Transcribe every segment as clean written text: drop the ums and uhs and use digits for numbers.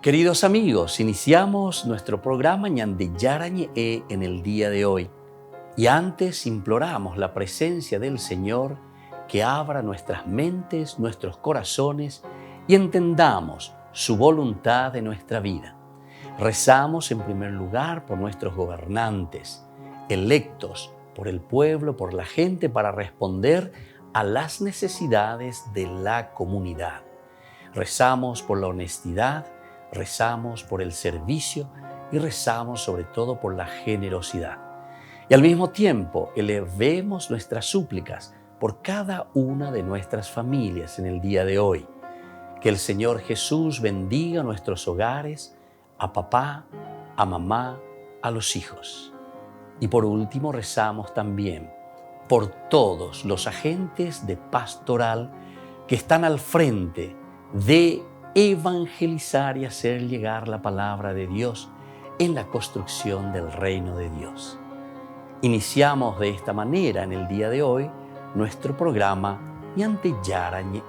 Queridos amigos, iniciamos nuestro programa Ñande Yarañe en el día de hoy. Y antes imploramos la presencia del Señor que abra nuestras mentes, nuestros corazones y entendamos su voluntad de nuestra vida. Rezamos en primer lugar por nuestros gobernantes, electos por el pueblo, por la gente, para responder a las necesidades de la comunidad. Rezamos por la honestidad, rezamos por el servicio y rezamos sobre todo por la generosidad. Y al mismo tiempo elevemos nuestras súplicas por cada una de nuestras familias en el día de hoy. Que el Señor Jesús bendiga nuestros hogares, a papá, a mamá, a los hijos. Y por último rezamos también por todos los agentes de pastoral que están al frente de evangelizar y hacer llegar la palabra de Dios en la construcción del reino de Dios. Iniciamos de esta manera en el día de hoy nuestro programa Ñande Yarañe.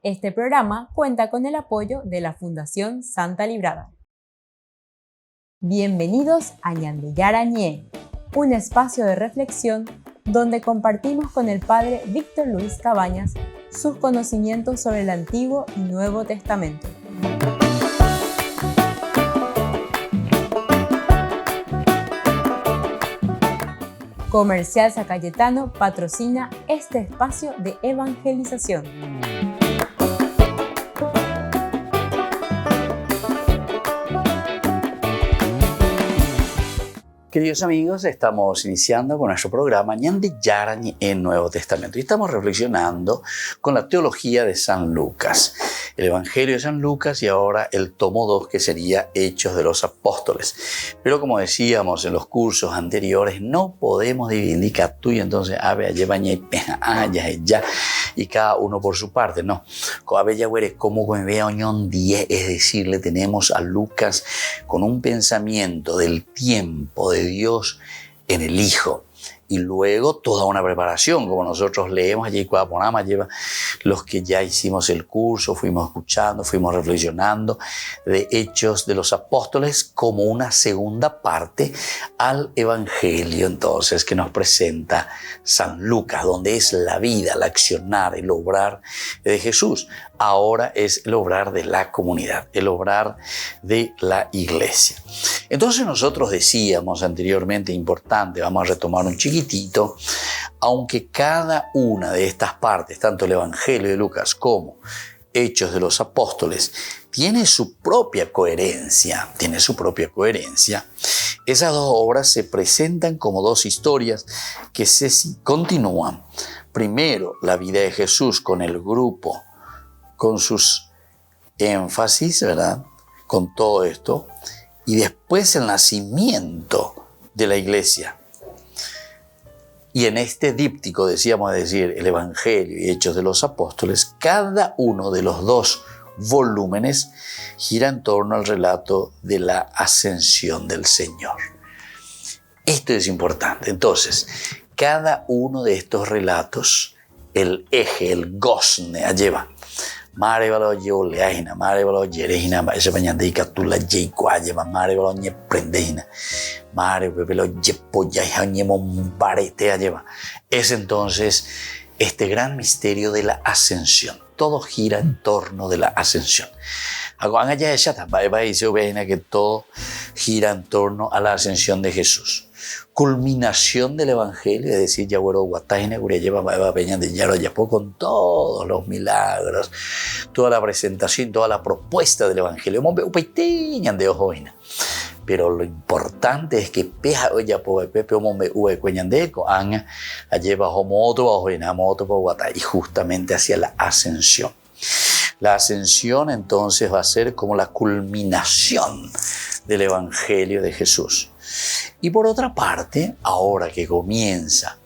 Este programa cuenta con el apoyo de la Fundación Santa Librada. Bienvenidos a Ñande Yarañe, un espacio de reflexión donde compartimos con el Padre Víctor Luis Cabañas sus conocimientos sobre el Antiguo y Nuevo Testamento. Comercial San Cayetano patrocina este espacio de evangelización. Queridos amigos, estamos iniciando con nuestro programa Ñande Yarañe en Nuevo Testamento y estamos reflexionando con la teología de San Lucas, el Evangelio de San Lucas y ahora el tomo 2 que sería Hechos de los Apóstoles. Pero como decíamos en los cursos anteriores, no podemos dividir tú y entonces ya y cada uno por su parte, no. Como es decir, le tenemos a Lucas con un pensamiento del tiempo de Dios en el Hijo y luego toda una preparación, como nosotros leemos allí Cuaponama, lleva los que ya hicimos el curso, fuimos escuchando, fuimos reflexionando de Hechos de los Apóstoles como una segunda parte al Evangelio entonces que nos presenta San Lucas, donde es la vida, el accionar, el obrar de Jesús. Ahora es el obrar de la comunidad, el obrar de la iglesia. Entonces nosotros decíamos anteriormente, importante, vamos a retomar un chiquitito, aunque cada una de estas partes, tanto el Evangelio de Lucas como Hechos de los Apóstoles, tiene su propia coherencia, esas dos obras se presentan como dos historias que se continúan. Primero, la vida de Jesús con el grupo, con sus énfasis, ¿verdad? Con todo esto. Y después el nacimiento de la iglesia. Y en este díptico, decíamos decir, el Evangelio y Hechos de los Apóstoles, cada uno de los dos volúmenes gira en torno al relato de la ascensión del Señor. Esto es importante. Entonces, cada uno de estos relatos, el eje, el gozne, lleva Mare balo yo leajina, mare balo yerejina, ese bañandica tú la yeikuayeva, mare balo ñe prendejina, mare belo yepoya ñemo barete lleva. Es entonces este gran misterio de la ascensión. Todo gira en torno de la ascensión. Que todo gira en torno a la ascensión de Jesús. Culminación del Evangelio, es decir, con todos los milagros, toda la presentación, toda la propuesta del Evangelio. Pero lo importante es que y justamente hacia la ascensión. La ascensión entonces va a ser como la culminación del Evangelio de Jesús. Y por otra parte, ahora que comienza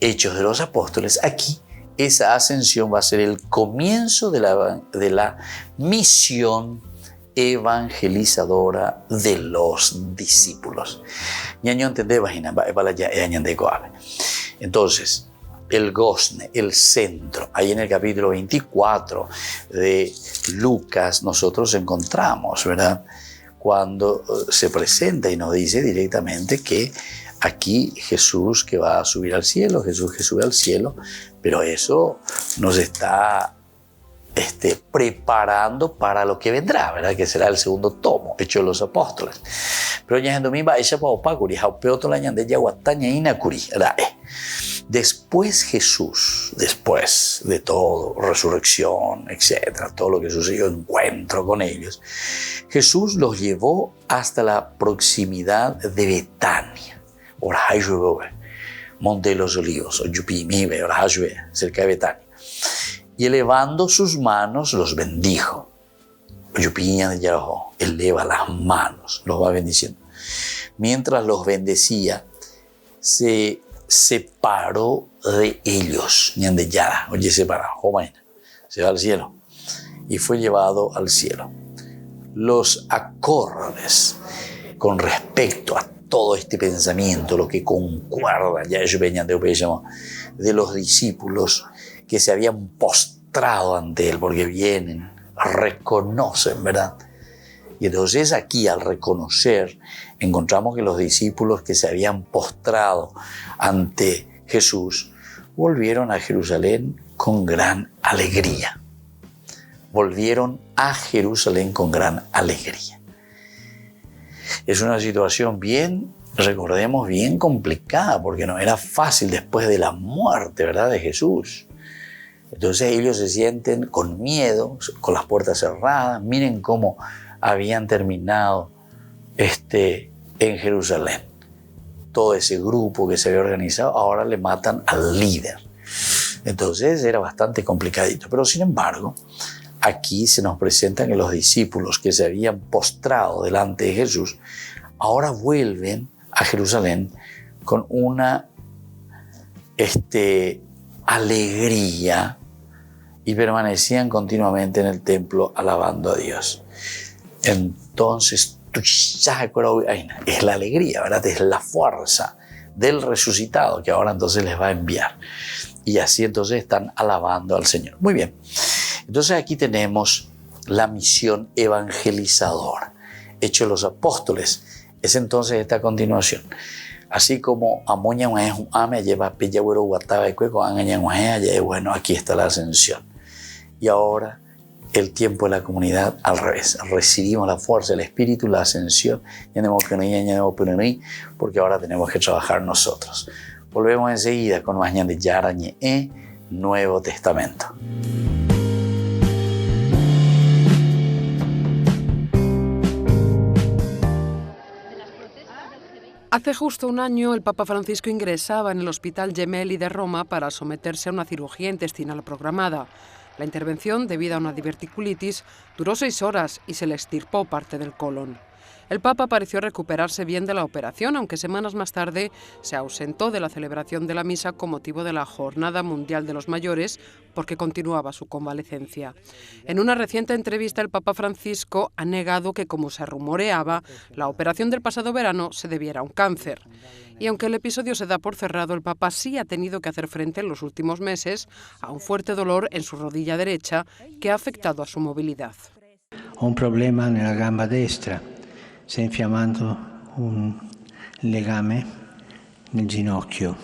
Hechos de los Apóstoles, aquí esa ascensión va a ser el comienzo de la misión evangelizadora de los discípulos. Entonces, el gozne, el centro. Ahí en el capítulo 24 de Lucas nosotros encontramos, ¿verdad?, cuando se presenta y nos dice directamente que aquí Jesús que va a subir al cielo, Jesús que sube al cielo, pero eso nos está preparando para lo que vendrá, ¿verdad?, que será el segundo tomo, Hechos de los Apóstoles. Pero ya en domingo ella pa curi, haupeoto la ñande ya guataña ina curi, Después Jesús, después de todo, resurrección, etcétera, todo lo que sucedió, encuentro con ellos, Jesús los llevó hasta la proximidad de Betania, Monte de los Olivos, cerca de Betania. Y elevando sus manos los bendijo. Eleva las manos, los va bendiciendo. Mientras los bendecía, se separó de ellos. Se va al cielo. Y fue llevado al cielo. Los acordes con respecto a todo este pensamiento, lo que concuerda, de los discípulos que se habían postrado ante él, porque vienen, reconocen, ¿verdad? Y entonces aquí, al reconocer, encontramos que los discípulos que se habían postrado ante Jesús volvieron a Jerusalén con gran alegría. Volvieron a Jerusalén con gran alegría. Es una situación recordemos, bien complicada, porque no era fácil después de la muerte, ¿verdad?, de Jesús. Entonces ellos se sienten con miedo, con las puertas cerradas. Miren cómo habían terminado en Jerusalén. Todo ese grupo que se había organizado, ahora le matan al líder. Entonces era bastante complicadito. Pero sin embargo, aquí se nos presenta que los discípulos que se habían postrado delante de Jesús, ahora vuelven a Jerusalén con una alegría y permanecían continuamente en el templo alabando a Dios. Entonces, es la alegría, ¿verdad? Es la fuerza del resucitado que ahora entonces les va a enviar. Y así entonces están alabando al Señor. Muy bien. Entonces aquí tenemos la misión evangelizadora. Hechos de los Apóstoles. Es entonces esta continuación. Así como bueno, aquí está la ascensión. Y ahora el tiempo de la comunidad al revés. Recibimos la fuerza del Espíritu, la ascensión, porque ahora tenemos que trabajar nosotros. Volvemos enseguida con más de Yarañe Nuevo Testamento. Hace justo un año, el Papa Francisco ingresaba en el Hospital Gemelli de Roma para someterse a una cirugía intestinal programada. La intervención, debido a una diverticulitis, duró 6 horas y se le extirpó parte del colon. El Papa pareció recuperarse bien de la operación, aunque semanas más tarde se ausentó de la celebración de la misa con motivo de la Jornada Mundial de los Mayores, porque continuaba su convalecencia. En una reciente entrevista, el Papa Francisco ha negado que, como se rumoreaba, la operación del pasado verano se debiera a un cáncer. Y aunque el episodio se da por cerrado, el Papa sí ha tenido que hacer frente en los últimos meses a un fuerte dolor en su rodilla derecha que ha afectado a su movilidad. Un problema en la gamba destra. Si è infiammando un legame nel ginocchio.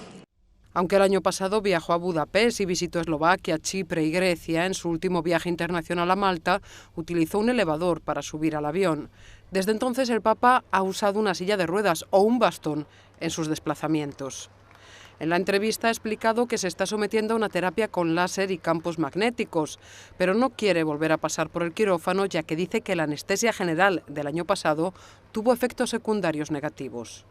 Aunque el año pasado viajó a Budapest y visitó Eslovaquia, Chipre y Grecia, en su último viaje internacional a Malta, utilizó un elevador para subir al avión. Desde entonces el Papa ha usado una silla de ruedas o un bastón en sus desplazamientos. En la entrevista ha explicado que se está sometiendo a una terapia con láser y campos magnéticos, pero no quiere volver a pasar por el quirófano, ya que dice que la anestesia general del año pasado tuvo efectos secundarios negativos.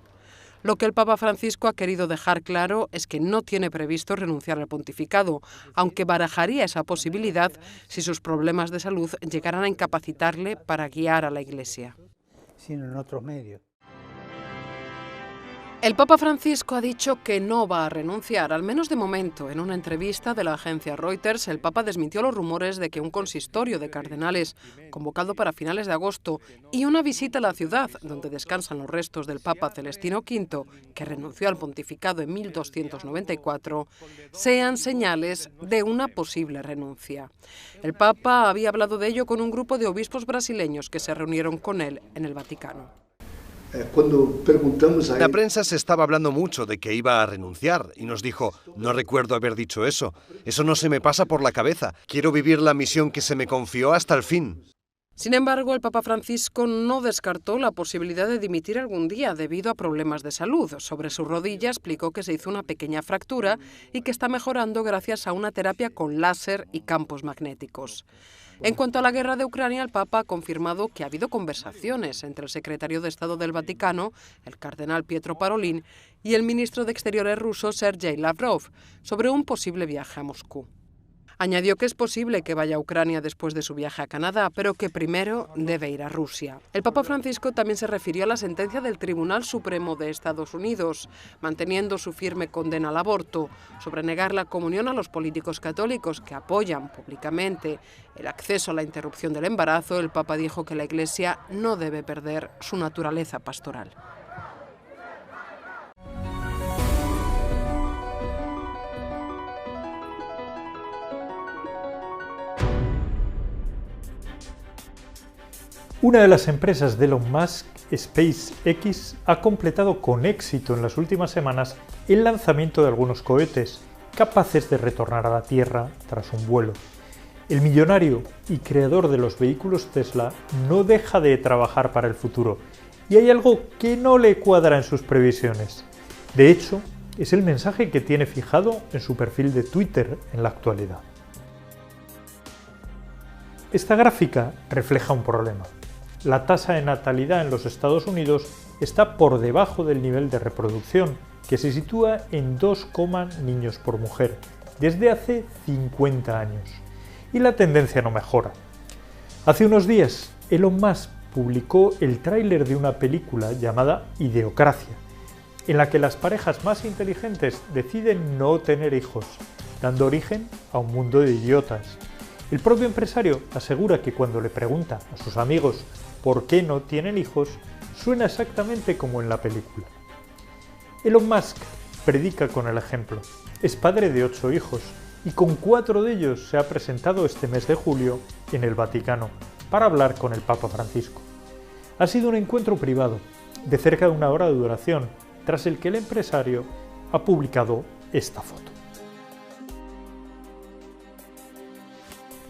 Lo que el Papa Francisco ha querido dejar claro es que no tiene previsto renunciar al pontificado, aunque barajaría esa posibilidad si sus problemas de salud llegaran a incapacitarle para guiar a la Iglesia. Sino en otros medios. El Papa Francisco ha dicho que no va a renunciar, al menos de momento. En una entrevista de la agencia Reuters, el Papa desmintió los rumores de que un consistorio de cardenales, convocado para finales de agosto, y una visita a la ciudad, donde descansan los restos del Papa Celestino V, que renunció al pontificado en 1294, sean señales de una posible renuncia. El Papa había hablado de ello con un grupo de obispos brasileños que se reunieron con él en el Vaticano. La prensa se estaba hablando mucho de que iba a renunciar y nos dijo, no recuerdo haber dicho eso, eso no se me pasa por la cabeza, quiero vivir la misión que se me confió hasta el fin. Sin embargo, el Papa Francisco no descartó la posibilidad de dimitir algún día debido a problemas de salud. Sobre su rodilla explicó que se hizo una pequeña fractura y que está mejorando gracias a una terapia con láser y campos magnéticos. En cuanto a la guerra de Ucrania, el Papa ha confirmado que ha habido conversaciones entre el secretario de Estado del Vaticano, el cardenal Pietro Parolin, y el ministro de Exteriores ruso, Sergei Lavrov, sobre un posible viaje a Moscú. Añadió que es posible que vaya a Ucrania después de su viaje a Canadá, pero que primero debe ir a Rusia. El Papa Francisco también se refirió a la sentencia del Tribunal Supremo de Estados Unidos, manteniendo su firme condena al aborto, sobre negar la comunión a los políticos católicos que apoyan públicamente el acceso a la interrupción del embarazo. El Papa dijo que la Iglesia no debe perder su naturaleza pastoral. Una de las empresas de Elon Musk, SpaceX, ha completado con éxito en las últimas semanas el lanzamiento de algunos cohetes capaces de retornar a la Tierra tras un vuelo. El millonario y creador de los vehículos Tesla no deja de trabajar para el futuro y hay algo que no le cuadra en sus previsiones. De hecho, es el mensaje que tiene fijado en su perfil de Twitter en la actualidad. Esta gráfica refleja un problema. La tasa de natalidad en los Estados Unidos está por debajo del nivel de reproducción, que se sitúa en 2, niños por mujer, desde hace 50 años. Y la tendencia no mejora. Hace unos días, Elon Musk publicó el tráiler de una película llamada Ideocracia, en la que las parejas más inteligentes deciden no tener hijos, dando origen a un mundo de idiotas. El propio empresario asegura que cuando le pregunta a sus amigos por qué no tienen hijos, suena exactamente como en la película. Elon Musk predica con el ejemplo. Es padre de 8 hijos y con 4 de ellos se ha presentado este mes de julio en el Vaticano para hablar con el Papa Francisco. Ha sido un encuentro privado, de cerca de 1 hora de duración, tras el que el empresario ha publicado esta foto.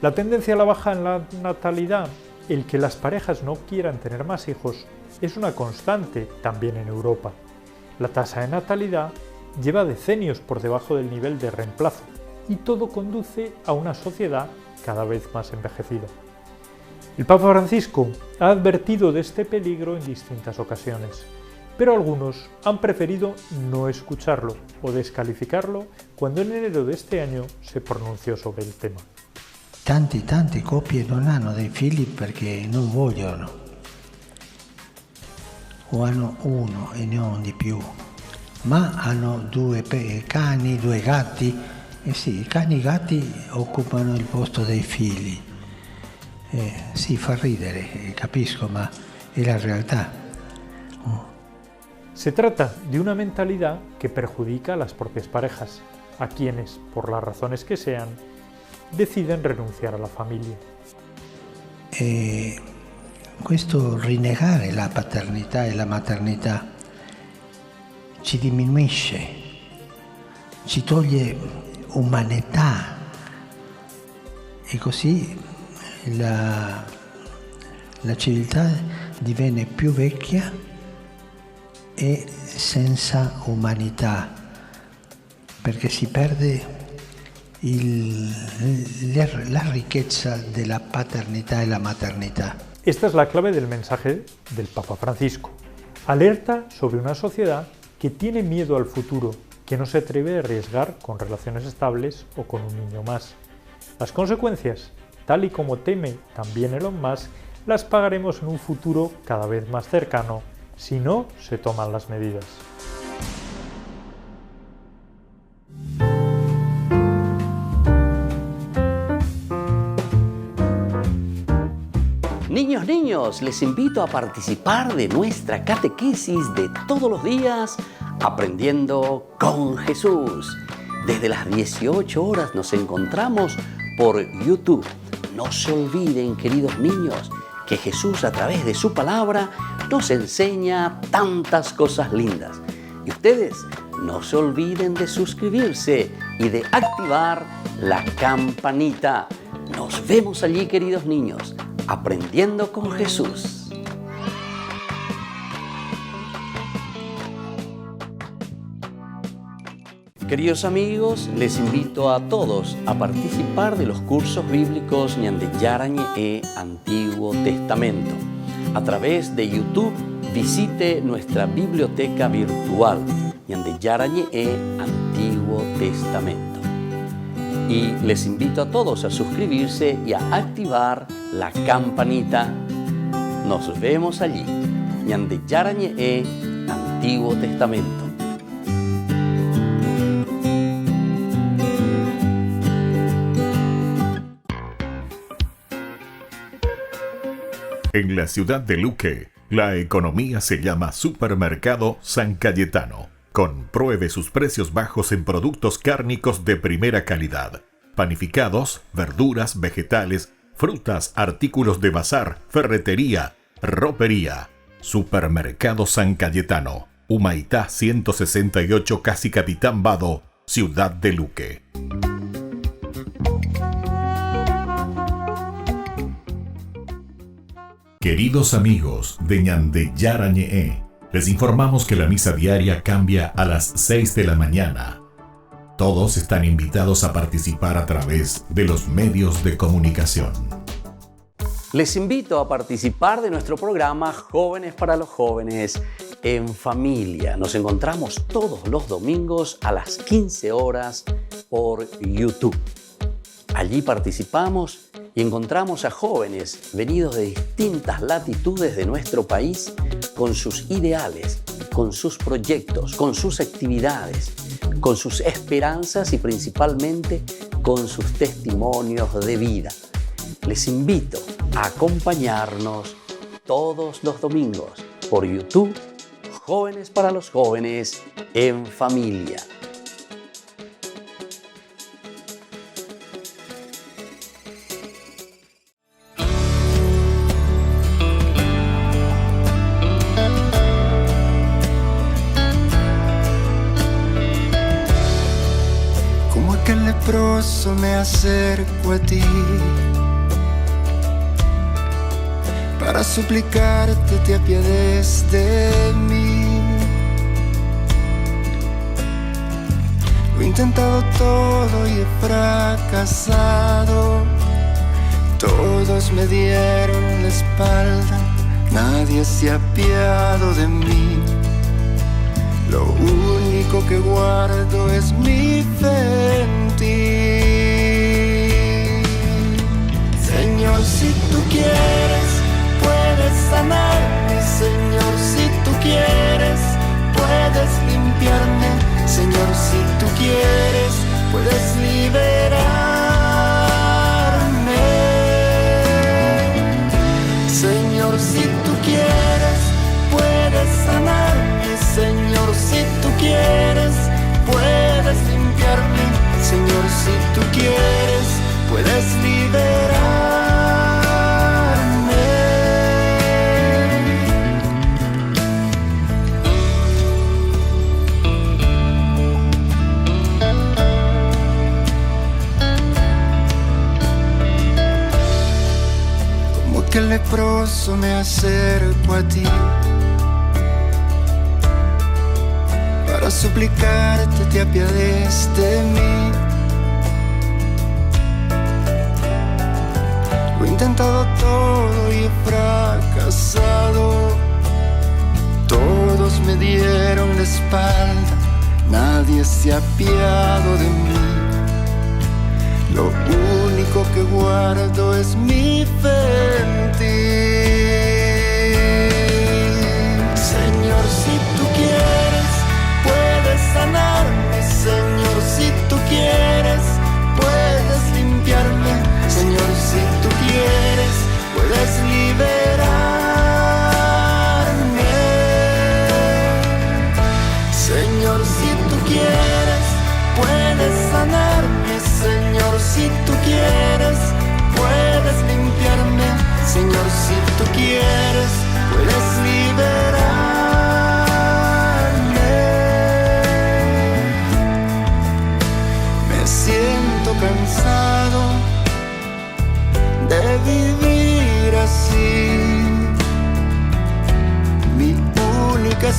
La tendencia a la baja en la natalidad, el que las parejas no quieran tener más hijos, es una constante también en Europa. La tasa de natalidad lleva decenios por debajo del nivel de reemplazo y todo conduce a una sociedad cada vez más envejecida. El Papa Francisco ha advertido de este peligro en distintas ocasiones, pero algunos han preferido no escucharlo o descalificarlo cuando en enero de este año se pronunció sobre el tema. Tante coppie non hanno dei figli perché non vogliono, o hanno uno e non di più, ma hanno 2 cani, 2 gatti, e sì, i cani e i gatti occupano il posto dei figli. Sì, fa ridere, capisco, ma è la realtà. Se trata de una mentalidad que perjudica a las propias parejas, a quienes, por las razones que sean, deciden renunciar a la famiglia. Questo rinnegare la paternità e la maternità ci diminuisce, ci toglie umanità e così la civiltà diviene più vecchia e senza umanità, perché si perde la riqueza de la paternidad y la maternidad. Esta es la clave del mensaje del Papa Francisco. Alerta sobre una sociedad que tiene miedo al futuro, que no se atreve a arriesgar con relaciones estables o con un niño más. Las consecuencias, tal y como teme también Elon Musk, las pagaremos en un futuro cada vez más cercano si no se toman las medidas. amigos, les invito a participar de nuestra catequesis de todos los días, Aprendiendo con Jesús. Desde las 18 horas nos encontramos por YouTube. No se olviden, queridos niños, que Jesús a través de su palabra nos enseña tantas cosas lindas. Y ustedes no se olviden de suscribirse y de activar la campanita. Nos vemos allí, queridos niños, Aprendiendo con Jesús. Queridos amigos, les invito a todos a participar de los cursos bíblicos Ñande Yarañe e Antiguo Testamento. A través de YouTube, visite nuestra biblioteca virtual Ñande Yarañe e Antiguo Testamento. Y les invito a todos a suscribirse y a activar la campanita. Nos vemos allí, Ñande Yarañe e Antiguo Testamento. En la ciudad de Luque, la economía se llama Supermercado San Cayetano. Compruebe sus precios bajos en productos cárnicos de primera calidad. Panificados, verduras, vegetales, frutas, artículos de bazar, ferretería, ropería. Supermercado San Cayetano, Humaitá 168, Casi Capitán Vado, ciudad de Luque. Queridos amigos de Ñande Yarañe, les informamos que la misa diaria cambia a las 6 de la mañana. Todos están invitados a participar a través de los medios de comunicación. Les invito a participar de nuestro programa Jóvenes para los Jóvenes en Familia. Nos encontramos todos los domingos a las 15 horas por YouTube. Allí participamos y encontramos a jóvenes venidos de distintas latitudes de nuestro país con sus ideales, con sus proyectos, con sus actividades, con sus esperanzas y principalmente con sus testimonios de vida. Les invito a acompañarnos todos los domingos por YouTube, Jóvenes para los Jóvenes en Familia. Me acerco a ti para suplicarte te apiades de mí. Lo he intentado todo y he fracasado. Todos me dieron la espalda, nadie se ha apiado de mí. Lo único que guardo es mi fe en ti. Señor, si tú quieres, puedes sanarme. Señor, si tú quieres, puedes limpiarme. Señor, si tú quieres, puedes liberarme. Señor, si tú quieres, puedes sanarme. Señor, si tú quieres, puedes limpiarme. Señor, si tú quieres, puedes liberarme. Como que el leproso me acerco a ti para suplicarte te apiades de mí. Lo he intentado todo y he fracasado. Todos me dieron la espalda, nadie se ha apiado de mí. Lo único que guardo es mi fe en ti. Señor, si tú quieres, puedes sanarme. Señor, si tú quieres, puedes limpiarme. Señor, si tú quieres, puedes liberarme.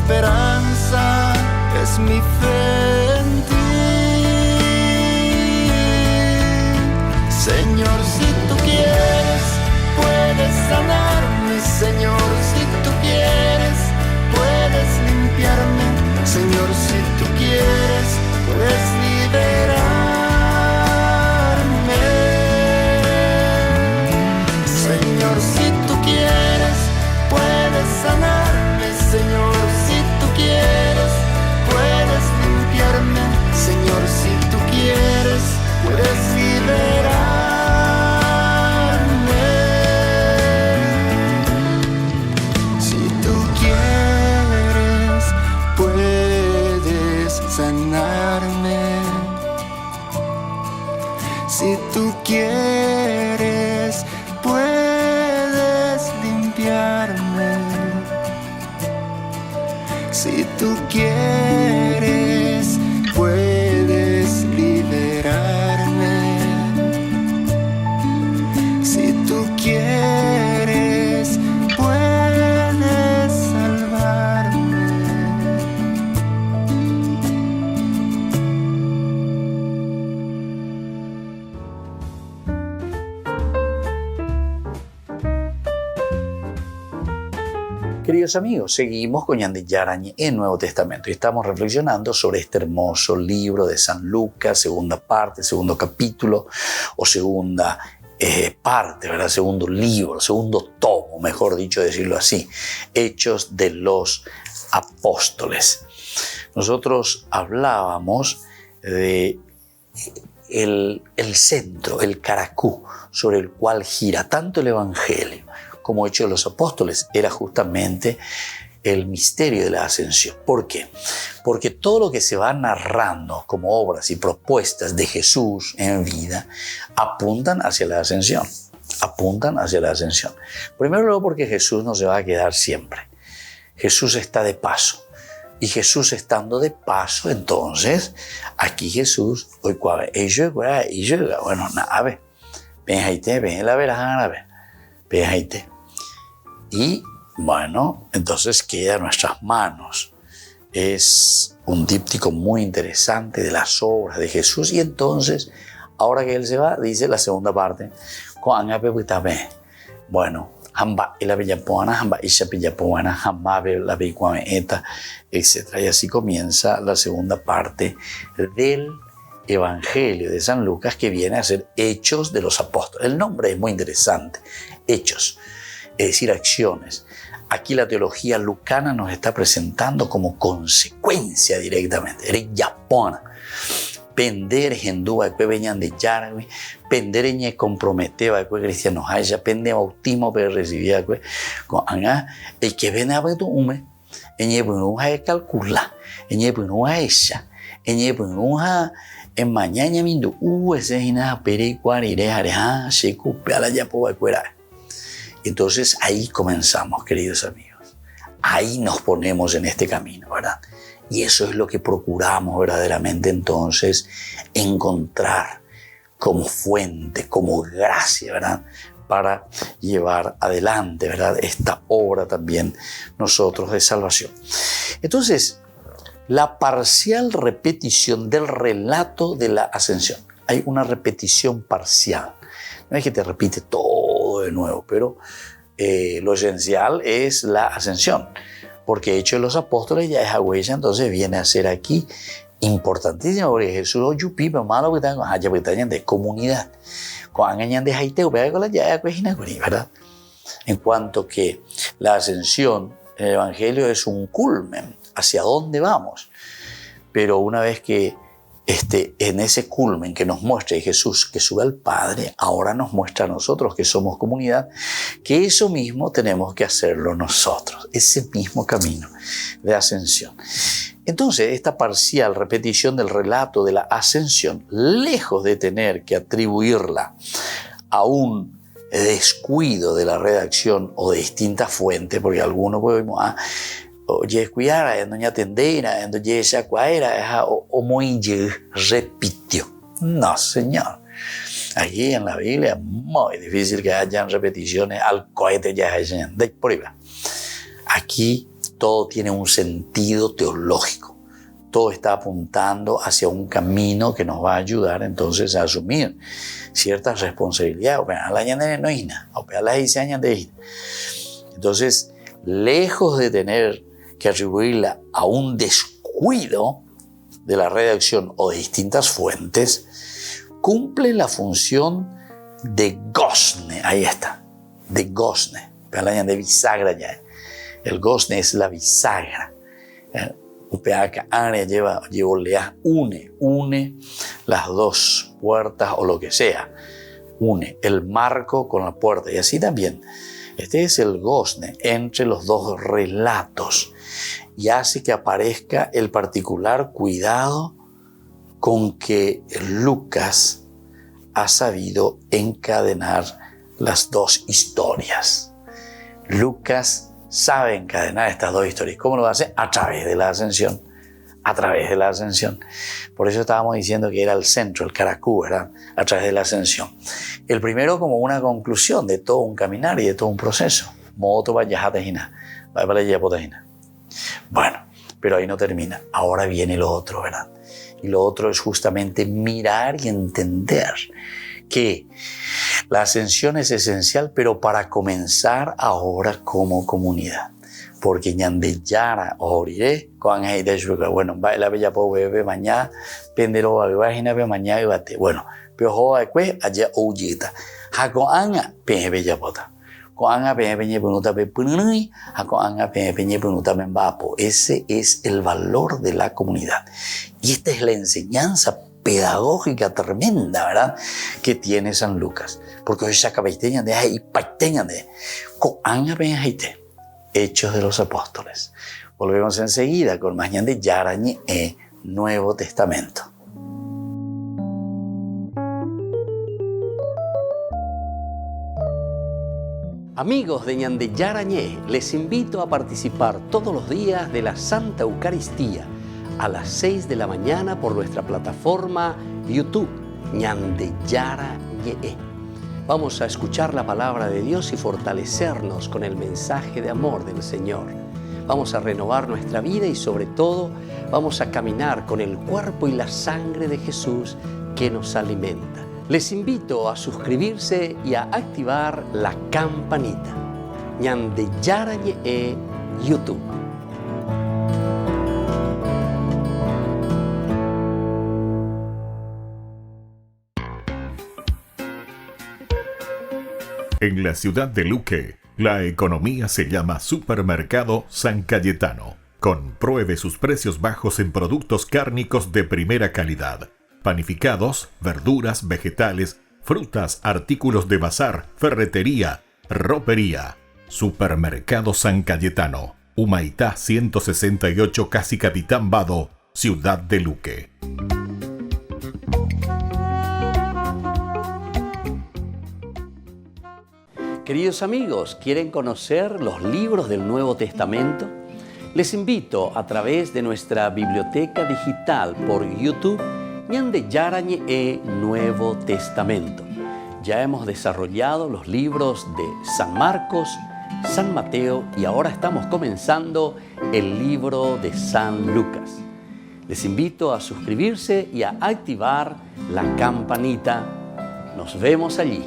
esperanza es mi fe en ti. Señor, si tú quieres, puedes sanarme. Señor, si tú quieres, puedes limpiarme. Señor, si tú quieres, puedes liberarme. Señor, si tú quieres, puedes sanarme. Señor, si tú quieres, puedes limpiarme. Señor, si tú quieres, puedes liberarme. Si tú quieres, puedes sanarme. Si tú quieres, puedes limpiarme. Si tú quieres, puedes liberarme. Si tú quieres, puedes salvarme. Queridos amigos, seguimos con Ñande Yarañe en Nuevo Testamento y estamos reflexionando sobre este hermoso libro de San Lucas, segunda parte, segundo capítulo o segunda parte, ¿verdad? Segundo libro, segundo tomo, mejor dicho decirlo así, Hechos de los Apóstoles. Nosotros hablábamos de el centro, el caracú sobre el cual gira tanto el Evangelio como Hechos de los Apóstoles, era justamente el misterio de la ascensión. ¿Por qué? Porque todo lo que se va narrando como obras y propuestas de Jesús en vida apuntan hacia la ascensión. Apuntan hacia la ascensión. Primero luego porque Jesús no se va a quedar siempre. Jesús está de paso. Y Jesús estando de paso, entonces, aquí Jesús, bueno, nada, ven ahí, ven la verajana, ven ahí. Y bueno, entonces queda en nuestras manos. Es un díptico muy interesante de las obras de Jesús. Y entonces, ahora que Él se va, dice la segunda parte, bueno, etc. Y así comienza la segunda parte del Evangelio de San Lucas, que viene a ser Hechos de los Apóstoles. El nombre es muy interesante, Hechos, es decir, acciones. Aquí la teología lucana nos está presentando como consecuencia directamente. Eres yapona. Pender hendúa que venían de Yaragüe, pender en comprometeba que cristianos haya, pende bautismo para recibir que con anga el que ven a ver tu hume, en buenuja de calcula, en buenuja ella, en buenuja en mañana mindu ese hina pere cuarire areja se cupe a la yapoa cuera. Entonces ahí comenzamos, queridos amigos. Ahí nos ponemos en este camino, ¿verdad? Y eso es lo que procuramos verdaderamente entonces encontrar como fuente, como gracia, ¿verdad? Para llevar adelante, ¿verdad? Esta obra también nosotros de salvación. Entonces, la parcial repetición del relato de la ascensión. Hay una repetición parcial. No es que te repite todo de nuevo, pero lo esencial es la ascensión. Porque Hechos de los Apóstoles ya es agüella, entonces viene a ser aquí importantísimo, porque Jesús lo yupi, pero malo que tengan allá de comunidad. Cuando hayan de haiteo, ¿verdad? En cuanto que la ascensión en el Evangelio es un culmen, hacia dónde vamos. Pero una vez que en ese culmen que nos muestra Jesús que sube al Padre, ahora nos muestra a nosotros que somos comunidad, que eso mismo tenemos que hacerlo nosotros, ese mismo camino de ascensión. Entonces, esta parcial repetición del relato de la ascensión, lejos de tener que atribuirla a un descuido de la redacción o de distintas fuentes, porque algunos podemos oye, cuidara, doña Tendera, doña esa cuaera, o muy repitió. No, señor. Aquí en la Biblia es muy difícil que hayan repeticiones al cohete ya de por ahí va. Aquí todo tiene un sentido teológico. Todo está apuntando hacia un camino que nos va a ayudar entonces a asumir ciertas responsabilidades. Entonces, lejos de tener que atribuirla a un descuido de la redacción o de distintas fuentes, cumple la función de gozne. Ahí está, de gozne, de bisagra ya. El gozne es la bisagra. Une las dos puertas o lo que sea. Une el marco con la puerta. Y así también. Este es el gozne entre los dos relatos. Y hace que aparezca el particular cuidado con que Lucas ha sabido encadenar las dos historias. Lucas sabe encadenar estas dos historias. ¿Cómo lo hace? A través de la ascensión. A través de la ascensión. Por eso estábamos diciendo que era el centro, el caracú, ¿verdad? A través de la ascensión. El primero como una conclusión de todo un caminar y de todo un proceso. Bueno, pero ahí no termina. Ahora viene lo otro, ¿verdad? Y lo otro es justamente mirar y entender que la ascensión es esencial, pero para comenzar ahora como comunidad. Porque ñande yara oriré con bueno, la bella pobre mañana pendero vagina be mañana bate. Bueno, pero joa que allá oyita. Hako anga pe bella pota. Con anga pe peñe penuta pe punui, hako anga pe peñe penuta me vapo. Ese es el valor de la comunidad. Y esta es la enseñanza pedagógica tremenda, ¿verdad?, que tiene San Lucas. Porque hoy saca peiteña de ahí, paiteña de coanga peñaite. Hechos de los Apóstoles. Volvemos enseguida con más ñande Yarañe Nuevo Testamento. Amigos de Ñande Yarañé, les invito a participar todos los días de la Santa Eucaristía a las 6 de la mañana por nuestra plataforma YouTube, Ñande Yarañé. Vamos a escuchar la palabra de Dios y fortalecernos con el mensaje de amor del Señor. Vamos a renovar nuestra vida y sobre todo vamos a caminar con el cuerpo y la sangre de Jesús que nos alimenta. Les invito a suscribirse y a activar la campanita. Ñande Yarañe YouTube. En la ciudad de Luque, la economía se llama Supermercado San Cayetano. Compruebe sus precios bajos en productos cárnicos de primera calidad. Panificados, verduras, vegetales, frutas, artículos de bazar, ferretería, ropería. Supermercado San Cayetano. Humaitá 168 Casi Capitán Vado, ciudad de Luque. Queridos amigos, ¿quieren conocer los libros del Nuevo Testamento? Les invito a través de nuestra biblioteca digital por YouTube, Ñande Yarañe Nuevo Testamento. Ya hemos desarrollado los libros de San Marcos, San Mateo y ahora estamos comenzando el libro de San Lucas. Les invito a suscribirse y a activar la campanita. Nos vemos allí.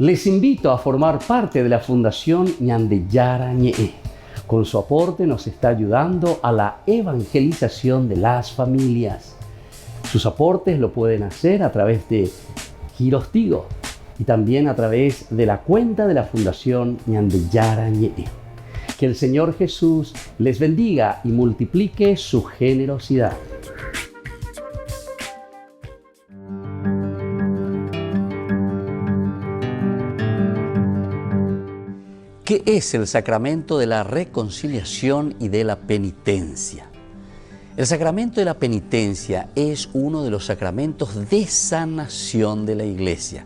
Les invito a formar parte de la Fundación Ñande Yarañe. Con su aporte nos está ayudando a la evangelización de las familias. Sus aportes lo pueden hacer a través de Giros Tigo y también a través de la cuenta de la Fundación Ñande Yarañe. Que el Señor Jesús les bendiga y multiplique su generosidad. ¿Qué es el sacramento de la reconciliación y de la penitencia? El sacramento de la penitencia es uno de los sacramentos de sanación de la Iglesia.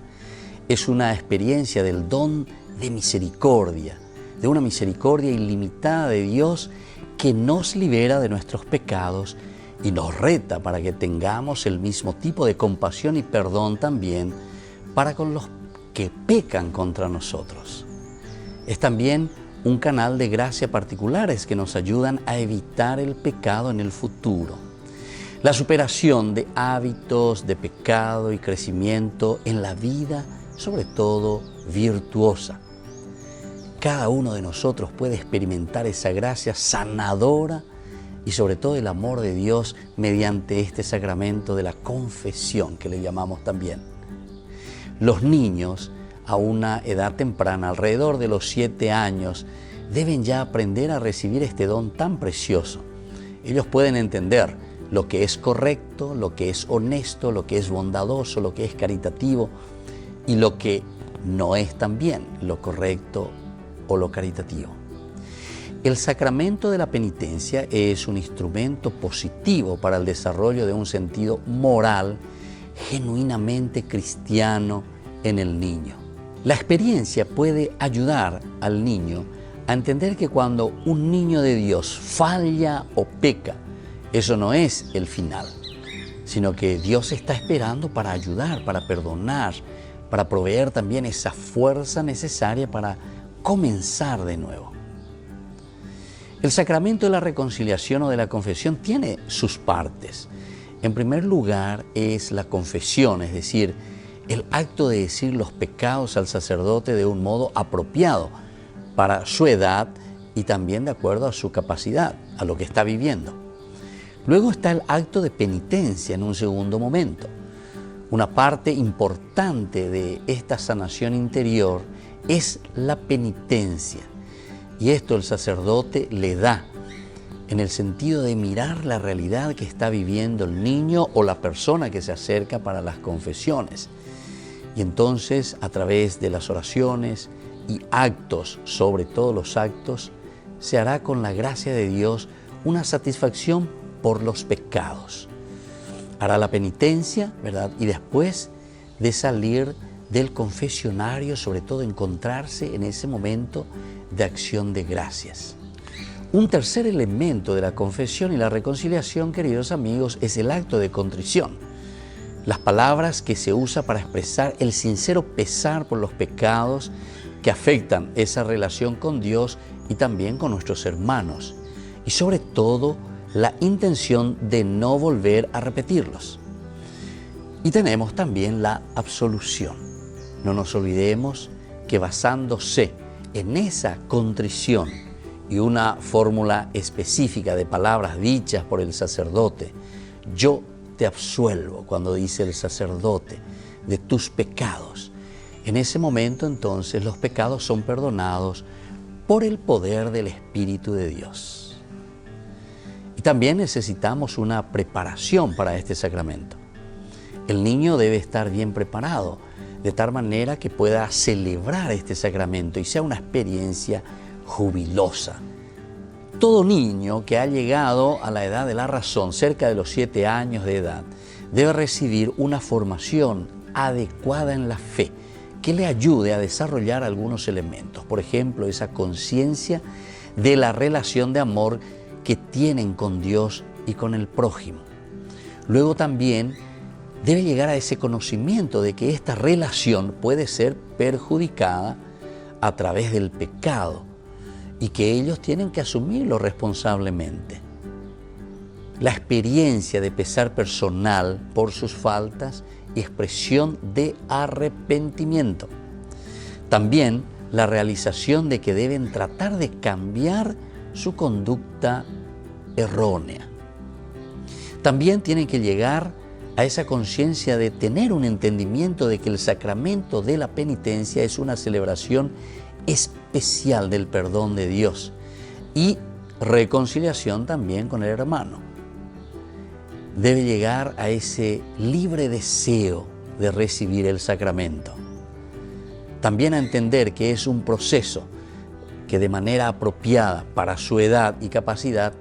Es una experiencia del don de misericordia, de una misericordia ilimitada de Dios que nos libera de nuestros pecados y nos reta para que tengamos el mismo tipo de compasión y perdón también para con los que pecan contra nosotros. Es también un canal de gracia particulares que nos ayudan a evitar el pecado en el futuro. La superación de hábitos de pecado y crecimiento en la vida, sobre todo virtuosa. Cada uno de nosotros puede experimentar esa gracia sanadora y sobre todo el amor de Dios mediante este sacramento de la confesión que le llamamos también. Los niños a una edad temprana, alrededor de los 7 años, deben ya aprender a recibir este don tan precioso. Ellos pueden entender lo que es correcto, lo que es honesto, lo que es bondadoso, lo que es caritativo y lo que no es también lo correcto o lo caritativo. El sacramento de la penitencia es un instrumento positivo para el desarrollo de un sentido moral genuinamente cristiano en el niño. La experiencia puede ayudar al niño a entender que cuando un niño de Dios falla o peca, eso no es el final, sino que Dios está esperando para ayudar, para perdonar, para proveer también esa fuerza necesaria para comenzar de nuevo. El sacramento de la reconciliación o de la confesión tiene sus partes. En primer lugar es la confesión, es decir, el acto de decir los pecados al sacerdote de un modo apropiado para su edad y también de acuerdo a su capacidad, a lo que está viviendo. Luego está el acto de penitencia en un segundo momento. Una parte importante de esta sanación interior es la penitencia. Y esto el sacerdote le da en el sentido de mirar la realidad que está viviendo el niño o la persona que se acerca para las confesiones. Y entonces, a través de las oraciones y actos, sobre todo los actos, se hará con la gracia de Dios una satisfacción por los pecados. Hará la penitencia, ¿verdad? Y después de salir del confesionario, sobre todo encontrarse en ese momento de acción de gracias. Un tercer elemento de la confesión y la reconciliación, queridos amigos, es el acto de contrición. Las palabras que se usa para expresar el sincero pesar por los pecados que afectan esa relación con Dios y también con nuestros hermanos. Y sobre todo, la intención de no volver a repetirlos. Y tenemos también la absolución. No nos olvidemos que basándose en esa contrición y una fórmula específica de palabras dichas por el sacerdote, yo te absuelvo, cuando dice el sacerdote, de tus pecados. En ese momento entonces los pecados son perdonados por el poder del Espíritu de Dios. Y también necesitamos una preparación para este sacramento. El niño debe estar bien preparado, de tal manera que pueda celebrar este sacramento y sea una experiencia jubilosa. Todo niño que ha llegado a la edad de la razón, cerca de los 7 años de edad, debe recibir una formación adecuada en la fe que le ayude a desarrollar algunos elementos. Por ejemplo, esa conciencia de la relación de amor que tienen con Dios y con el prójimo. Luego también debe llegar a ese conocimiento de que esta relación puede ser perjudicada a través del pecado y que ellos tienen que asumirlo responsablemente. La experiencia de pesar personal por sus faltas y expresión de arrepentimiento. También la realización de que deben tratar de cambiar su conducta errónea. También tienen que llegar a esa conciencia de tener un entendimiento de que el sacramento de la penitencia es una celebración especial del perdón de Dios y reconciliación también con el hermano. Debe llegar a ese libre deseo de recibir el sacramento. También a entender que es un proceso que de manera apropiada para su edad y capacidad,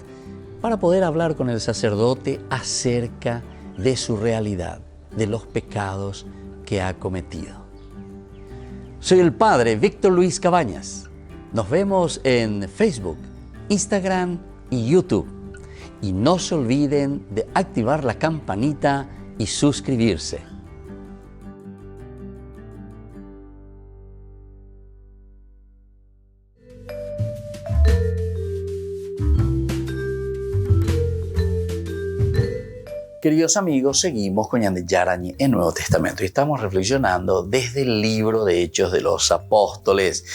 para poder hablar con el sacerdote acerca de su realidad, de los pecados que ha cometido. Soy el Padre Víctor Luis Cabañas. Nos vemos en Facebook, Instagram y YouTube. Y no se olviden de activar la campanita y suscribirse. Queridos amigos, seguimos con Ñande Yarañe en Nuevo Testamento y estamos reflexionando desde el libro de Hechos de los Apóstoles.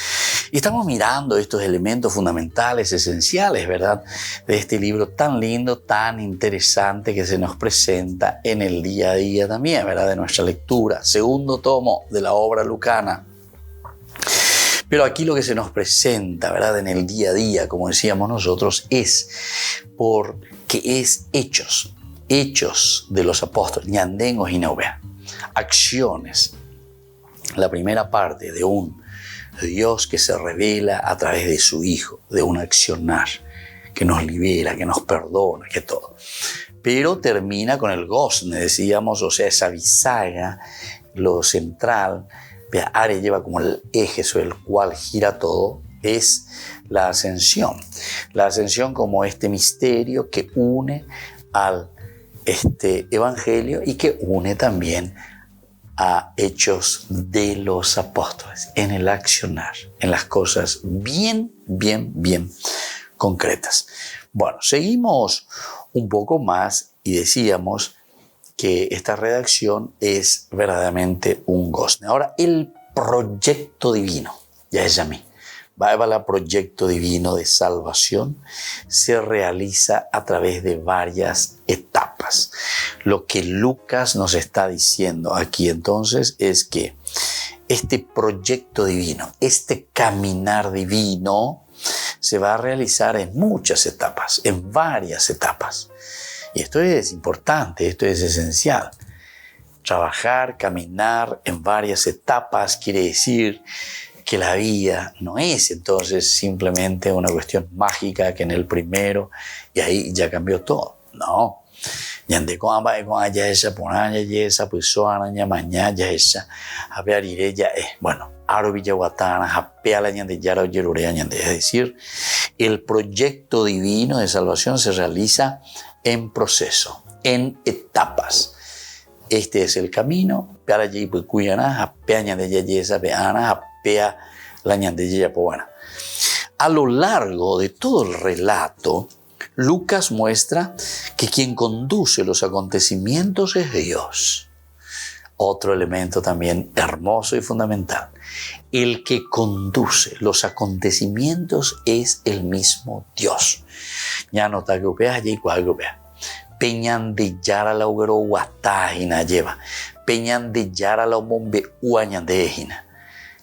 Y estamos mirando estos elementos fundamentales, esenciales, ¿verdad? De este libro tan lindo, tan interesante que se nos presenta en el día a día también, ¿verdad? De nuestra lectura. Segundo tomo de la obra lucana. Pero aquí lo que se nos presenta, ¿verdad? En el día a día, como decíamos nosotros, es porque es Hechos de los Apóstoles, ñandengos y nauvea, acciones. La primera parte de un Dios que se revela a través de su Hijo, de un accionar que nos libera, que nos perdona, que todo. Pero termina con el gozne, decíamos, o sea, esa bisagra, lo central, Are lleva como el eje sobre el cual gira todo, es la ascensión. La ascensión como este misterio que une al evangelio y que une también a Hechos de los Apóstoles, en el accionar, en las cosas bien concretas. Bueno, seguimos un poco más y decíamos que esta redacción es verdaderamente un gozne. Ahora, el proyecto divino, ya es a mí. El proyecto divino de salvación se realiza a través de varias etapas. Lo que Lucas nos está diciendo aquí entonces es que este proyecto divino, este caminar divino, se va a realizar en muchas etapas, en varias etapas. Y esto es importante, esto es esencial. Trabajar, caminar en varias etapas quiere decir que la vida no es entonces simplemente una cuestión mágica que en el primero y ahí ya cambió todo. No. Ñande con amba con allá esa ponaña y esa pues soanaña mañana ya esa a ver ya bueno, aro villaguatana japea la ñande yara yerurea ñande, es decir, el proyecto divino de salvación se realiza en proceso, en etapas. Este es el camino, para allí pues cuyana japea ñande ya esa peana japea la ñande ya pobana. A lo largo de todo el relato, Lucas muestra que quien conduce los acontecimientos es Dios. Otro elemento también hermoso y fundamental. El que conduce los acontecimientos es el mismo Dios. Ya no está que upea allí cual upea. Peñan de yara la ugero guatajina lleva. Peñan de yara la mombe uañan de ejina.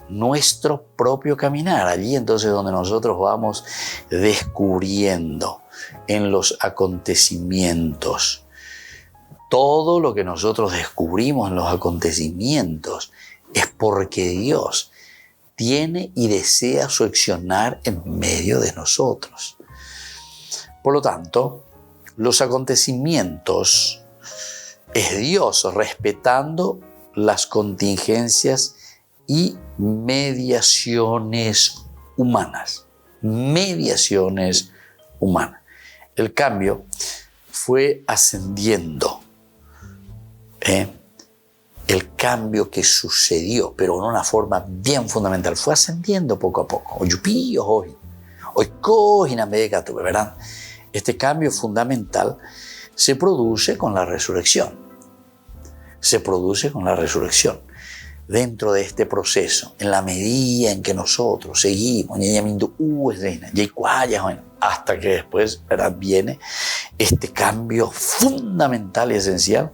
Nuestro propio caminar, allí entonces donde nosotros vamos descubriendo en los acontecimientos. Todo lo que nosotros descubrimos en los acontecimientos es porque Dios tiene y desea su accionar en medio de nosotros. Por lo tanto, los acontecimientos es Dios respetando las contingencias y mediaciones humanas. Mediaciones humanas. El cambio fue ascendiendo. El cambio que sucedió, pero en una forma bien fundamental, fue ascendiendo poco a poco. ¿Verdad? Este cambio fundamental se produce con la resurrección. Se produce con la resurrección. Dentro de este proceso, en la medida en que nosotros seguimos, hasta que después, ¿verdad?, viene este cambio fundamental y esencial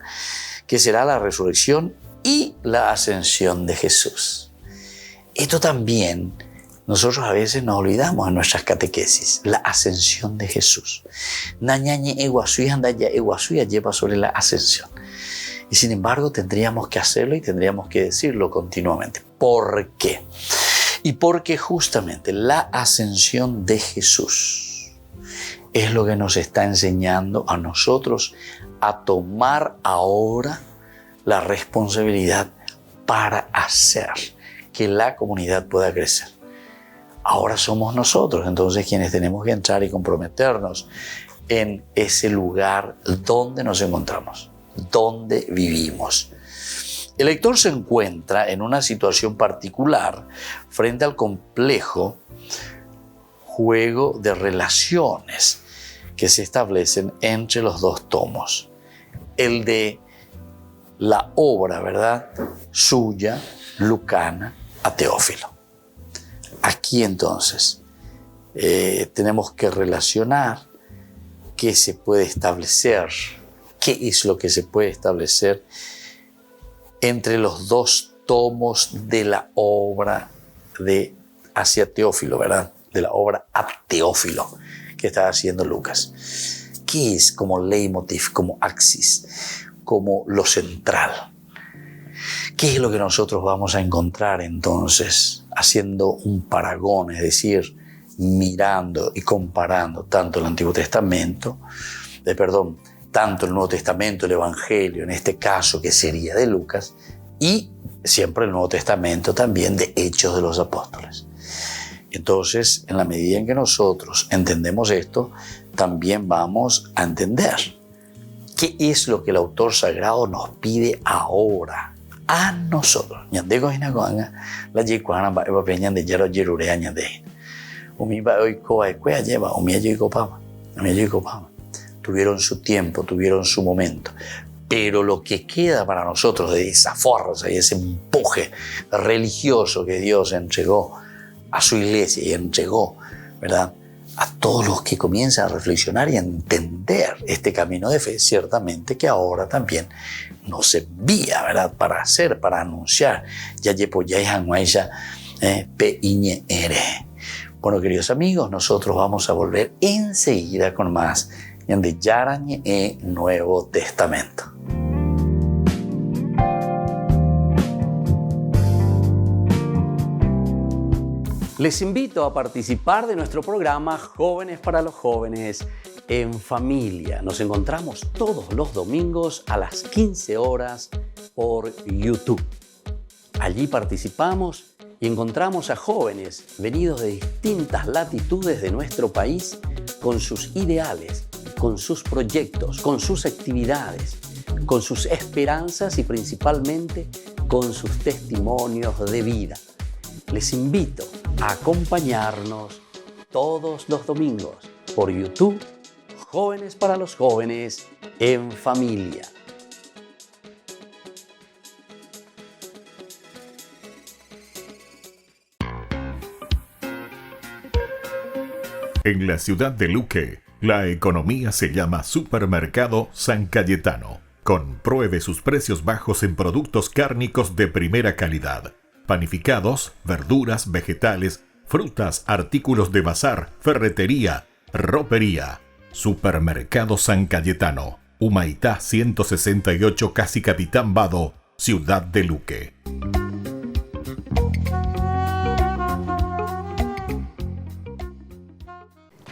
que será la resurrección y la ascensión de Jesús. Esto también nosotros a veces nos olvidamos en nuestras catequesis, la ascensión de Jesús. Nañañe eguasuya andaya eguasuya lleva sobre la ascensión. Y sin embargo tendríamos que hacerlo y tendríamos que decirlo continuamente. ¿Por qué? Y porque justamente la ascensión de Jesús es lo que nos está enseñando a nosotros a tomar ahora la responsabilidad para hacer que la comunidad pueda crecer. Ahora somos nosotros entonces quienes tenemos que entrar y comprometernos en ese lugar donde nos encontramos, donde vivimos. El lector se encuentra en una situación particular frente al complejo juego de relaciones que se establecen entre los dos tomos. el de la obra, ¿verdad?, suya, lucana, a Teófilo. Aquí entonces tenemos que relacionar qué se puede establecer, qué es lo que se puede establecer entre los dos tomos de la obra de hacia Teófilo, ¿verdad?, de la obra a Teófilo que está haciendo Lucas. ¿Qué es como leitmotiv, como axis, como lo central? ¿Qué es lo que nosotros vamos a encontrar entonces haciendo un paragón, es decir, mirando y comparando tanto el Antiguo Testamento, tanto el Nuevo Testamento, el Evangelio, en este caso que sería de Lucas, y siempre el Nuevo Testamento también de Hechos de los Apóstoles? Entonces, en la medida en que nosotros entendemos esto, también vamos a entender qué es lo que el autor sagrado nos pide ahora a nosotros. Tuvieron su tiempo, tuvieron su momento. Pero lo que queda para nosotros de esa fuerza y ese empuje religioso que Dios entregó a su iglesia y entregó, ¿verdad?, a todos los que comienzan a reflexionar y a entender este camino de fe, ciertamente que ahora también nos envía, ¿verdad?, para hacer, para anunciar. Bueno, queridos amigos, nosotros vamos a volver enseguida con más de Yarañe e Nuevo Testamento. Les invito a participar de nuestro programa Jóvenes para los Jóvenes en Familia. Nos encontramos todos los domingos a las 15 horas por YouTube. Allí participamos y encontramos a jóvenes venidos de distintas latitudes de nuestro país con sus ideales, con sus proyectos, con sus actividades, con sus esperanzas y principalmente con sus testimonios de vida. Les invito a acompañarnos todos los domingos por YouTube, Jóvenes para los Jóvenes en Familia. En la ciudad de Luque, la economía se llama Supermercado San Cayetano. Compruebe sus precios bajos en productos cárnicos de primera calidad. Panificados, verduras, vegetales, frutas, artículos de bazar, ferretería, ropería. Supermercado San Cayetano, Humaitá 168, Casi Capitán Vado, ciudad de Luque.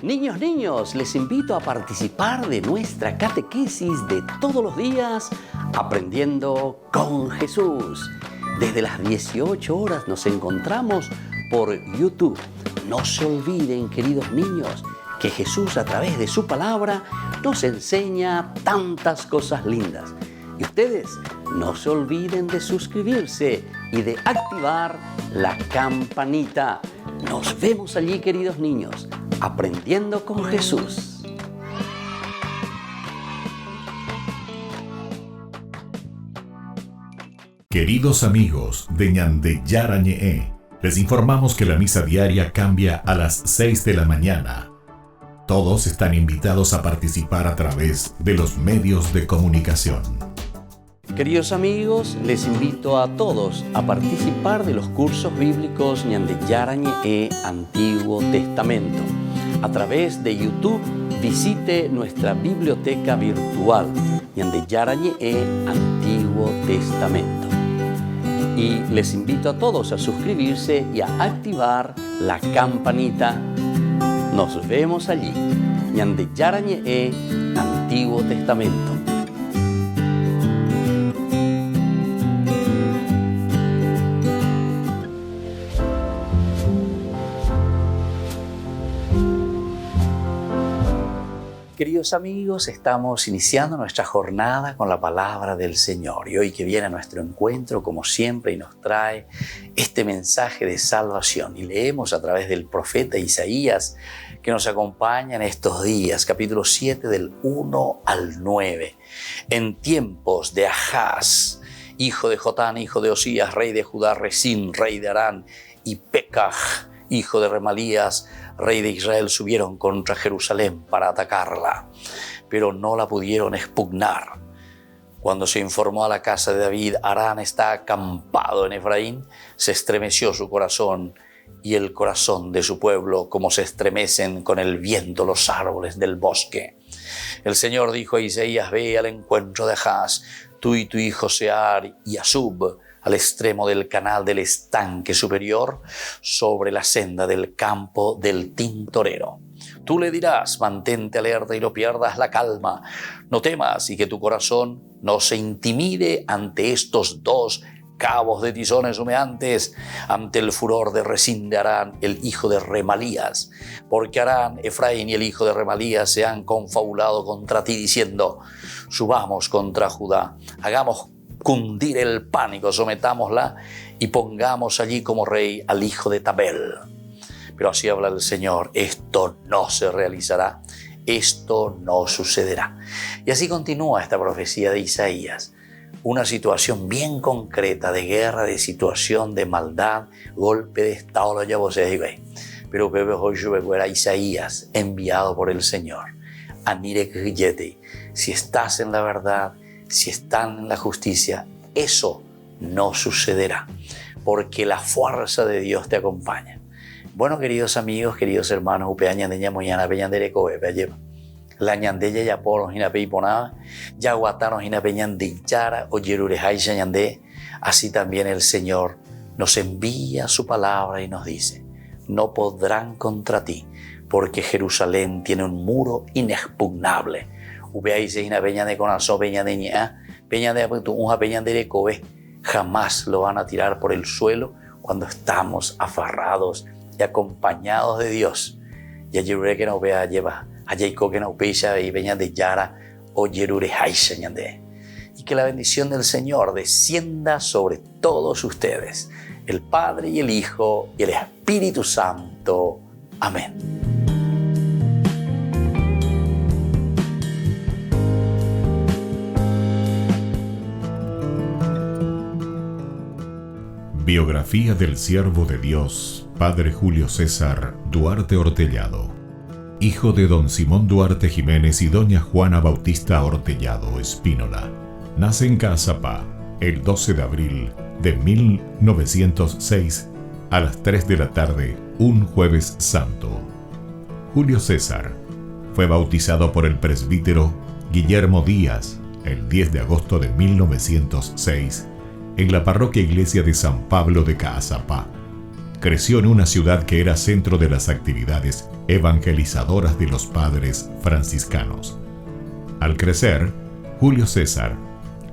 Niños, les invito a participar de nuestra catequesis de todos los días, Aprendiendo con Jesús. Desde las 18 horas nos encontramos por YouTube. No se olviden, queridos niños, que Jesús a través de su palabra nos enseña tantas cosas lindas. Y ustedes no se olviden de suscribirse y de activar la campanita. Nos vemos allí, queridos niños, Aprendiendo con Jesús. Queridos amigos de Ñande Yarañe, les informamos que la misa diaria cambia a las 6 de la mañana. Todos están invitados a participar a través de los medios de comunicación. Queridos amigos, les invito a todos a participar de los cursos bíblicos Ñande Yarañe e Antiguo Testamento. A través de YouTube, visite nuestra biblioteca virtual Ñande Yarañe e Antiguo Testamento. Y les invito a todos a suscribirse y a activar la campanita. Nos vemos allí, Ñande Yarañe e Antiguo Testamento. Queridos amigos, estamos iniciando nuestra jornada con la palabra del Señor. Y hoy que viene a nuestro encuentro, como siempre, y nos trae este mensaje de salvación. Y leemos a través del profeta Isaías, que nos acompaña en estos días, capítulo 7 del 1 al 9. En tiempos de Ahaz, hijo de Jotán, hijo de Osías, rey de Judá, Resín, rey de Arán, y Pekaj, hijo de Remalías, rey de Israel, subieron contra Jerusalén para atacarla, pero no la pudieron expugnar. Cuando se informó a la casa de David, Arán está acampado en Efraín, se estremeció su corazón y el corazón de su pueblo, como se estremecen con el viento los árboles del bosque. El Señor dijo a Isaías: ve al encuentro de Ahaz, tú y tu hijo Sear y Asub, al extremo del canal del estanque superior, sobre la senda del campo del tintorero. Tú le dirás: mantente alerta y no pierdas la calma, no temas, y que tu corazón no se intimide ante estos dos cabos de tizones humeantes, ante el furor de Resín de Arán, el hijo de Remalías. Porque Arán, Efraín y el hijo de Remalías se han confabulado contra ti, diciendo: subamos contra Judá, hagamos cundir el pánico, sometámosla y pongamos allí como rey al hijo de Tabel. Pero así habla el Señor: esto no se realizará, esto no sucederá. Y así continúa esta profecía de Isaías. Una situación bien concreta de guerra, de situación de maldad, golpe de estado, ya vos sabés. Pero hoy yo era Isaías, enviado por el Señor. Si estás en la verdad, si están en la justicia, eso no sucederá, porque la fuerza de Dios te acompaña. Bueno, queridos amigos, queridos hermanos, la ñandella ya por hina peiponada, ya guatanos hina peñandillara o yerurejai ñandé. Así también el Señor nos envía su palabra y nos dice: no podrán contra ti, porque Jerusalén tiene un muro inexpugnable. Jamás lo van a tirar por el suelo cuando estamos aferrados y acompañados de Dios. Ya yerure que no vea lleva. Y que la bendición del Señor descienda sobre todos ustedes, el Padre y el Hijo y el Espíritu Santo. Amén. Biografía del siervo de Dios, Padre Julio César Duarte Ortellado, hijo de don Simón Duarte Jiménez y doña Juana Bautista Ortellado Espínola. Nace en Caazapá el 12 de abril de 1906 a las 3 de la tarde, un jueves santo. Julio César fue bautizado por el presbítero Guillermo Díaz el 10 de agosto de 1906 en la parroquia iglesia de San Pablo de Caazapá. Creció en una ciudad que era centro de las actividades evangelizadoras de los padres franciscanos. Al crecer, Julio César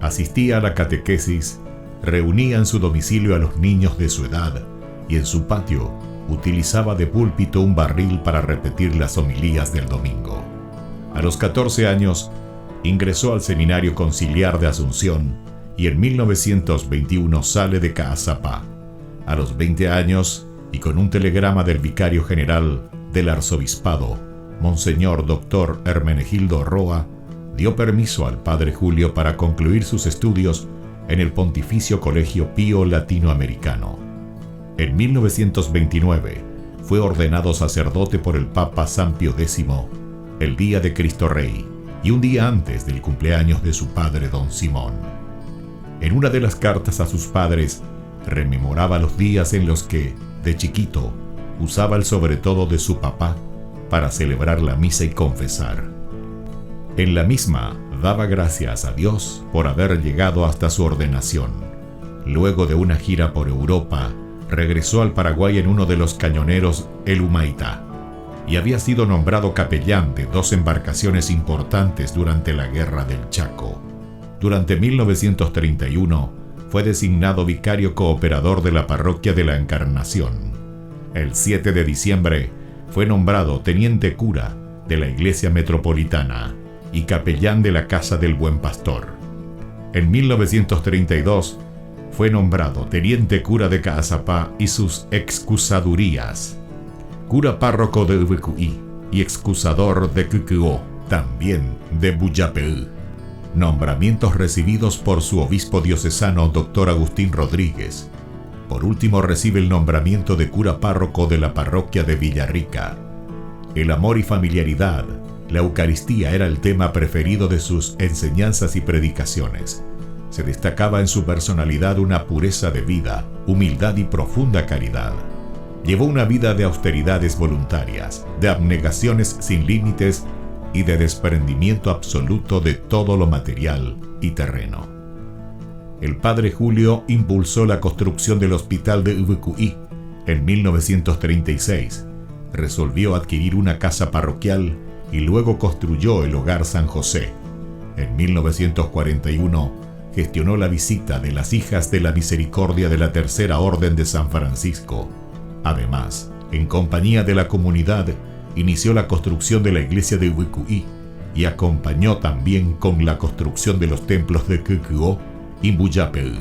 asistía a la catequesis, reunía en su domicilio a los niños de su edad y en su patio utilizaba de púlpito un barril para repetir las homilías del domingo. A los 14 años ingresó al Seminario Conciliar de Asunción y en 1921 sale de Caazapá. A los 20 años, y con un telegrama del vicario general del arzobispado, Monseñor Dr. Hermenegildo Roa, dio permiso al padre Julio para concluir sus estudios en el Pontificio Colegio Pío Latinoamericano. En 1929 fue ordenado sacerdote por el Papa San Pío X, el día de Cristo Rey, y un día antes del cumpleaños de su padre don Simón. En una de las cartas a sus padres, rememoraba los días en los que, de chiquito, usaba el sobretodo de su papá para celebrar la misa y confesar. En la misma, daba gracias a Dios por haber llegado hasta su ordenación. Luego de una gira por Europa, regresó al Paraguay en uno de los cañoneros El Humaitá y había sido nombrado capellán de 2 embarcaciones importantes durante la Guerra del Chaco. Durante 1931, fue designado vicario cooperador de la parroquia de la Encarnación. El 7 de diciembre fue nombrado teniente cura de la iglesia metropolitana y capellán de la Casa del Buen Pastor. En 1932 fue nombrado teniente cura de Caazapá y sus excusadurías, cura párroco de Ubecuí y excusador de Kukuo, también de Buyapeu. Nombramientos recibidos por su obispo diocesano Dr. Agustín Rodríguez. Por último recibe el nombramiento de cura párroco de la parroquia de Villarrica. El amor y familiaridad, la Eucaristía era el tema preferido de sus enseñanzas y predicaciones. Se destacaba en su personalidad una pureza de vida, humildad y profunda caridad. Llevó una vida de austeridades voluntarias, de abnegaciones sin límites y de desprendimiento absoluto de todo lo material y terreno. El padre Julio impulsó la construcción del hospital de Ubucuí en 1936. Resolvió adquirir una casa parroquial y luego construyó el Hogar San José. En 1941 gestionó la visita de las Hijas de la Misericordia de la Tercera Orden de San Francisco. Además, en compañía de la comunidad, inició la construcción de la iglesia de Ubucuí y acompañó también con la construcción de los templos de Kukuo y Buyapeu.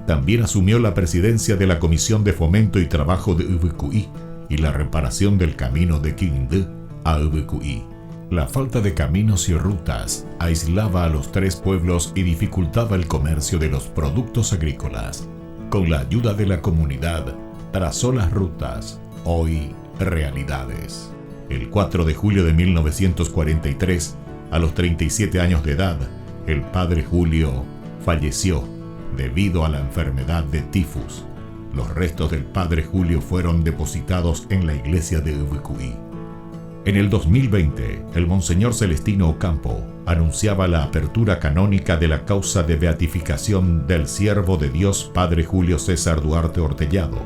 También asumió la presidencia de la Comisión de Fomento y Trabajo de Ubucuí y la reparación del camino de Quindú a Ubucuí. La falta de caminos y rutas aislaba a los tres pueblos y dificultaba el comercio de los productos agrícolas. Con la ayuda de la comunidad, trazó las rutas, hoy realidades. El 4 de julio de 1943, a los 37 años de edad, el padre Julio falleció debido a la enfermedad de tifus. Los restos del padre Julio fueron depositados en la iglesia de Ubucuí. En el 2020, el Monseñor Celestino Ocampo anunciaba la apertura canónica de la causa de beatificación del siervo de Dios Padre Julio César Duarte Ortellado.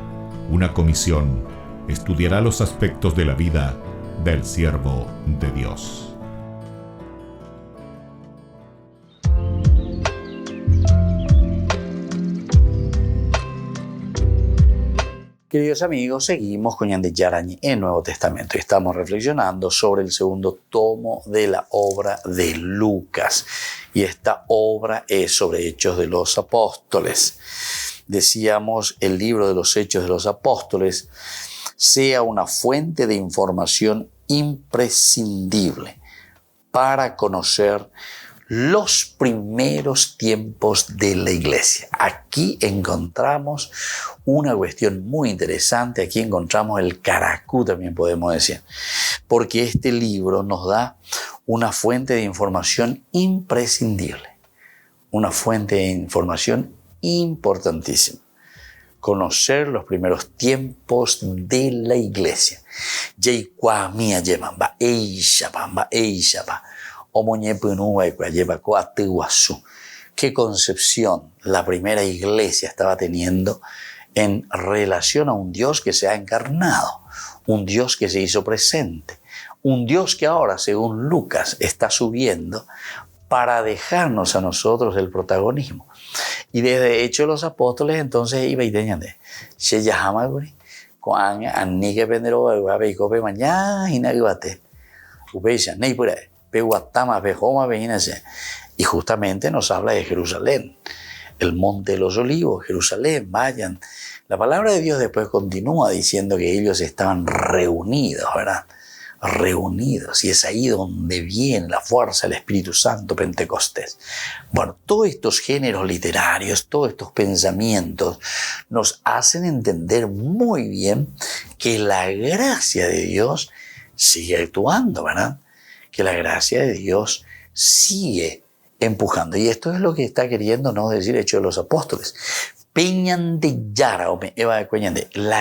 Una comisión estudiará los aspectos de la vida del siervo de Dios. Queridos amigos, seguimos con Ñande Yarañe en Nuevo Testamento y estamos reflexionando sobre el segundo tomo de la obra de Lucas. Y esta obra es sobre Hechos de los Apóstoles. Decíamos, el libro de los Hechos de los Apóstoles sea una fuente de información imprescindible para conocer los primeros tiempos de la iglesia. Aquí encontramos una cuestión muy interesante, aquí encontramos el caracú también podemos decir, porque este libro nos da una fuente de información imprescindible, una fuente de información importantísima. Conocer los primeros tiempos de la iglesia. ¿Qué concepción la primera iglesia estaba teniendo en relación a un Dios que se ha encarnado, un Dios que se hizo presente, un Dios que ahora, según Lucas, está subiendo para dejarnos a nosotros el protagonismo? Y desde Hechos de los Apóstoles, entonces iba y tenía de Sheyahamagur, Juan, Annique Pendero, Beikope, Mañana, Hinagibate, Ubeisha, Neipura, Pehuatama, Pejoma, Vejinase. Y justamente nos habla de Jerusalén, el Monte de los Olivos, Jerusalén, vayan. La palabra de Dios después continúa diciendo que ellos estaban reunidos, ¿verdad? Reunidos, y es ahí donde viene la fuerza del Espíritu Santo Pentecostés. Bueno, todos estos géneros literarios, todos estos pensamientos nos hacen entender muy bien que la gracia de Dios sigue actuando, ¿verdad? Que la gracia de Dios sigue empujando. Y esto es lo que está queriendo no decir Hechos de los Apóstoles. La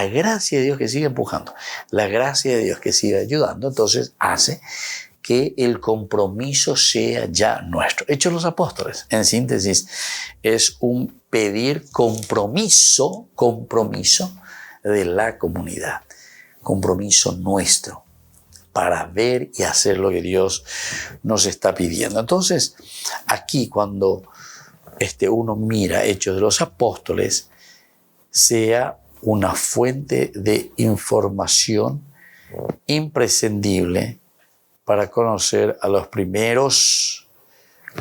gracia de Dios que sigue empujando, la gracia de Dios que sigue ayudando, entonces hace que el compromiso sea ya nuestro. Hechos de los Apóstoles, en síntesis, es un pedir compromiso de la comunidad, compromiso nuestro para ver y hacer lo que Dios nos está pidiendo. Entonces, aquí cuando uno mira Hechos de los Apóstoles, sea una fuente de información imprescindible para conocer a los primeros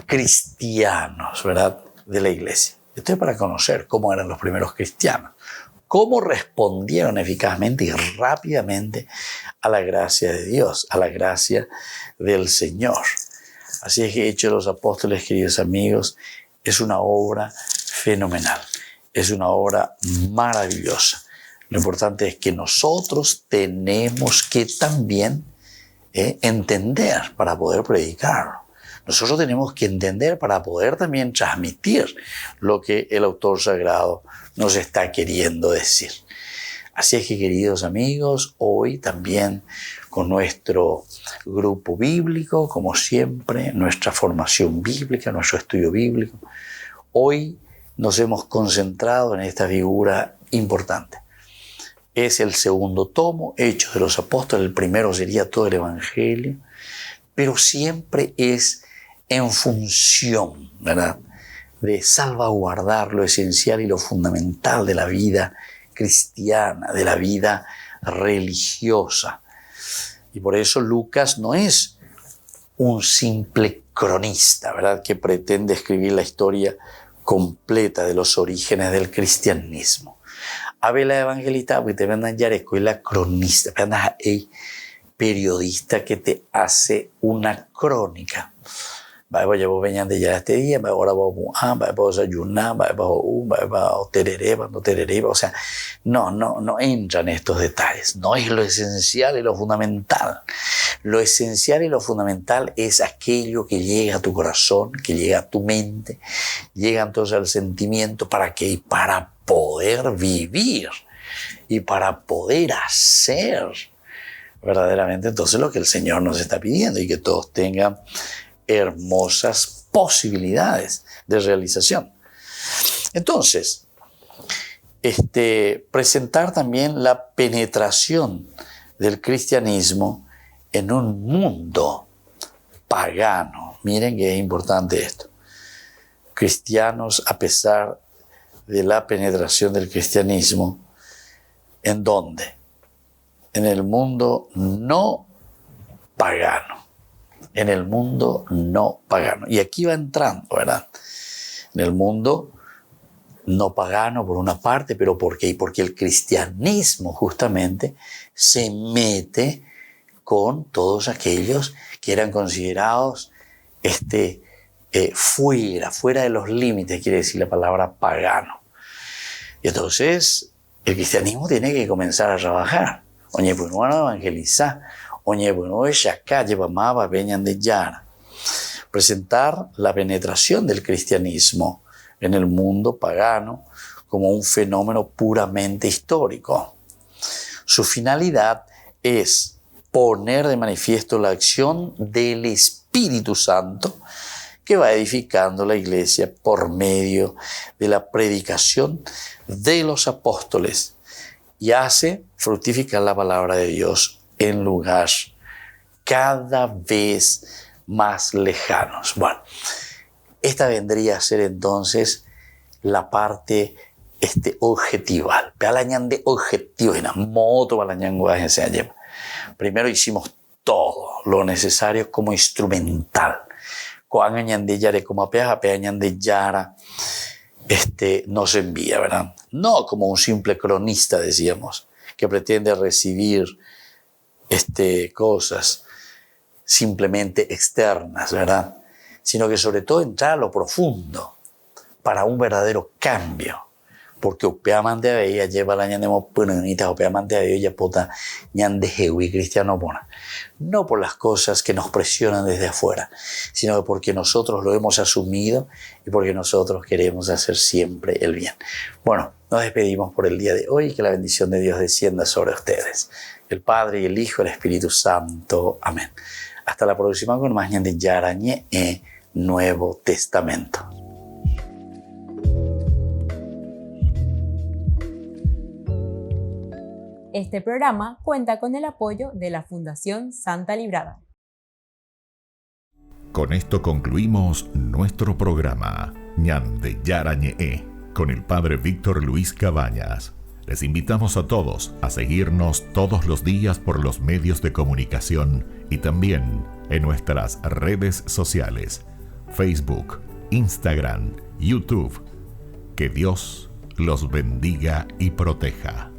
cristianos, ¿verdad?, de la iglesia. Esto es para conocer cómo eran los primeros cristianos, cómo respondieron eficazmente y rápidamente a la gracia de Dios, a la gracia del Señor. Así es que Hechos de los Apóstoles, queridos amigos, es una obra fenomenal, es una obra maravillosa. Lo importante es que nosotros tenemos que también entender para poder predicar. Nosotros tenemos que entender para poder también transmitir lo que el autor sagrado nos está queriendo decir. Así es que, queridos amigos, hoy también con nuestro grupo bíblico, como siempre, nuestra formación bíblica, nuestro estudio bíblico, hoy nos hemos concentrado en esta figura importante. Es el segundo tomo, Hechos de los Apóstoles. El primero sería todo el Evangelio, pero siempre es en función, ¿verdad?, de salvaguardar lo esencial y lo fundamental de la vida cristiana, de la vida religiosa. Y por eso Lucas no es un simple cronista, ¿verdad?, que pretende escribir la historia completa de los orígenes del cristianismo. Habla evangelista, porque te vendan ya la cronista, el periodista que te hace una crónica. Vos venían de ya este día, ahora vamos a desayunar, vamos tereré, o sea, no entran estos detalles. No es lo esencial y lo fundamental. Lo esencial y lo fundamental es aquello que llega a tu corazón, que llega a tu mente, llega entonces al sentimiento. ¿Para qué? Y para poder vivir y para poder hacer verdaderamente entonces lo que el Señor nos está pidiendo, y que todos tengan hermosas posibilidades de realización. Entonces, presentar también la penetración del cristianismo en un mundo pagano. Miren que es importante esto. Cristianos, a pesar de la penetración del cristianismo, ¿en dónde? En el mundo no pagano. En el mundo no pagano. Y aquí va entrando, ¿verdad? En el mundo no pagano por una parte, pero ¿por qué? Porque el cristianismo justamente se mete con todos aquellos que eran considerados fuera de los límites, quiere decir la palabra pagano. Y entonces el cristianismo tiene que comenzar a trabajar. Oye, pues no van a evangelizar. Oye, bueno, es acá, llevaba venían de Yara. Presentar la penetración del cristianismo en el mundo pagano como un fenómeno puramente histórico. Su finalidad es poner de manifiesto la acción del Espíritu Santo que va edificando la iglesia por medio de la predicación de los apóstoles y hace fructificar la palabra de Dios en lugares cada vez más lejanos. Bueno, esta vendría a ser entonces la parte objetival. De objetivo, primero hicimos todo lo necesario como instrumental. Nos envía, ¿verdad? No como un simple cronista, decíamos, que pretende recibir cosas simplemente externas, ¿verdad? Sino que sobre todo entrar a lo profundo para un verdadero cambio. Porque upeamante a ella lleva la ñandemo punanita, upeamante a ella pota ñande hewi cristiano pona. No por las cosas que nos presionan desde afuera, sino porque nosotros lo hemos asumido y porque nosotros queremos hacer siempre el bien. Bueno, nos despedimos por el día de hoy y que la bendición de Dios descienda sobre ustedes. El Padre y el Hijo y el Espíritu Santo. Amén. Hasta la próxima con más ñande yarañe Nuevo Testamento. Este programa cuenta con el apoyo de la Fundación Santa Librada. Con esto concluimos nuestro programa Ñande Yarañe con el Padre Víctor Luis Cabañas. Les invitamos a todos a seguirnos todos los días por los medios de comunicación y también en nuestras redes sociales, Facebook, Instagram, YouTube. Que Dios los bendiga y proteja.